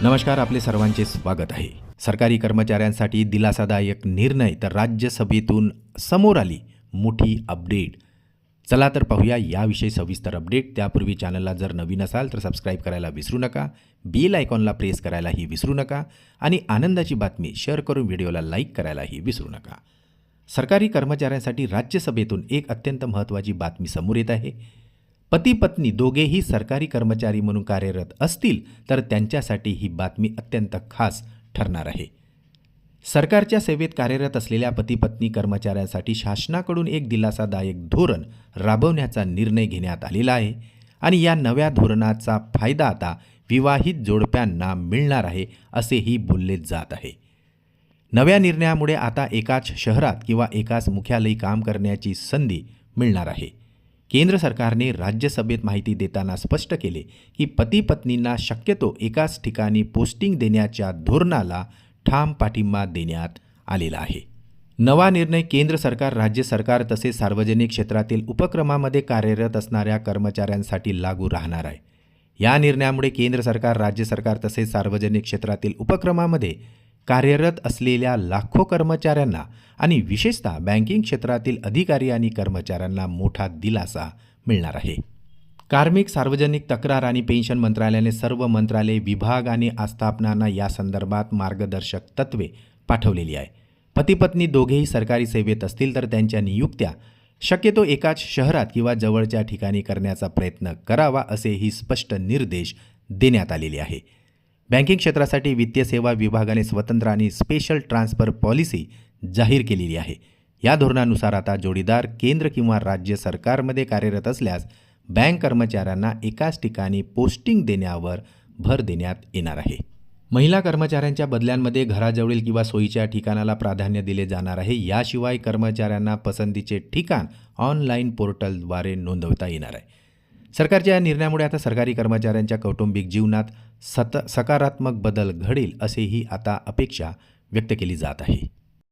नमस्कार, आपले सर्वांचे स्वागत आहे. सरकारी कर्मचाऱ्यांसाठी दिलासादायक निर्णय तर राज्यसभेतून समोर आली मोठी अपडेट. चला तर पाहूया याविषयी सविस्तर अपडेट. त्यापूर्वी चॅनलला जर नवीन असाल तर सबस्क्राईब करायला विसरू नका, बेल आयकॉनला प्रेस करायलाही विसरू नका आणि आनंदाची बातमी शेअर करून व्हिडिओला लाईक करायलाही विसरू नका. सरकारी कर्मचाऱ्यांसाठी राज्यसभेतून एक अत्यंत महत्त्वाची बातमी समोर येत आहे. पती पत्नी दोघेही सरकारी कर्मचारी म्हणून कार्यरत असतील तर त्यांच्यासाठी ही बातमी अत्यंत खास ठरणार आहे. सरकारच्या सेवेत कार्यरत असलेल्या पती पत्नी कर्मचाऱ्यांसाठी शासनाकडून एक दिलासादायक धोरण राबवण्याचा निर्णय घेण्यात आलेला आहे आणि या नव्या धोरणाचा फायदा आता विवाहित जोडप्यांना मिळणार आहे असेही बोलले जात आहे. नव्या निर्णयामुळे आता एकाच शहरात किंवा एकाच मुख्यालयी काम करण्याची संधी मिळणार आहे. केंद्र सरकारने राज्यसभेत माहिती देताना स्पष्ट केले की पती पत्नींना शक्यतो एकाच ठिकाणी पोस्टिंग देण्याच्या धोरणाला ठाम पाठिंबा देण्यात आलेला आहे. नवा निर्णय केंद्र सरकार, राज्य सरकार तसेच सार्वजनिक क्षेत्रातील उपक्रमामध्ये कार्यरत असणाऱ्या कर्मचाऱ्यांसाठी लागू राहणार आहे. या निर्णयामुळे केंद्र सरकार, राज्य सरकार तसेच सार्वजनिक क्षेत्रातील उपक्रमामध्ये कार्यरत असलेल्या लाखो कर्मचाऱ्यांना आणि विशेषतः बँकिंग क्षेत्रातील अधिकारी आणि कर्मचाऱ्यांना मोठा दिलासा मिळणार आहे. कार्मिक, सार्वजनिक तक्रार आणि पेन्शन मंत्रालयाने सर्व मंत्रालय, विभाग आणि आस्थापनांना या संदर्भात मार्गदर्शक तत्त्वे पाठवलेली आहे. पती पत्नी दोघेही सरकारी सेवेत असतील तर त्यांच्या नियुक्त्या शक्यतो एकाच शहरात किंवा जवळच्या ठिकाणी करण्याचा प्रयत्न करावा असेही स्पष्ट निर्देश देण्यात आलेले आहे. बँकिंग क्षेत्रासाठी वित्तीय सेवा विभागाने स्वतंत्र आणि स्पेशल ट्रान्सफर पॉलिसी जाहीर केलेली आहे. या धोरणानुसार आता जोडीदार केंद्र किंवा राज्य सरकारमध्ये कार्यरत असल्यास बँक कर्मचाऱ्यांना एकाच ठिकाणी पोस्टिंग देण्यावर भर देण्यात येणार आहे. महिला कर्मचाऱ्यांच्या बदल्यांमध्ये घराजवळील किंवा सोयीच्या ठिकाणाला प्राधान्य दिले जाणार आहे. याशिवाय कर्मचाऱ्यांना पसंतीचे ठिकाण ऑनलाईन पोर्टलद्वारे नोंदवता येणार आहे. सरकारच्या या निर्णयामुळे आता सरकारी कर्मचाऱ्यांच्या कौटुंबिक जीवनात सकारात्मक बदल घडेल असेही आता अपेक्षा व्यक्त केली जात आहे.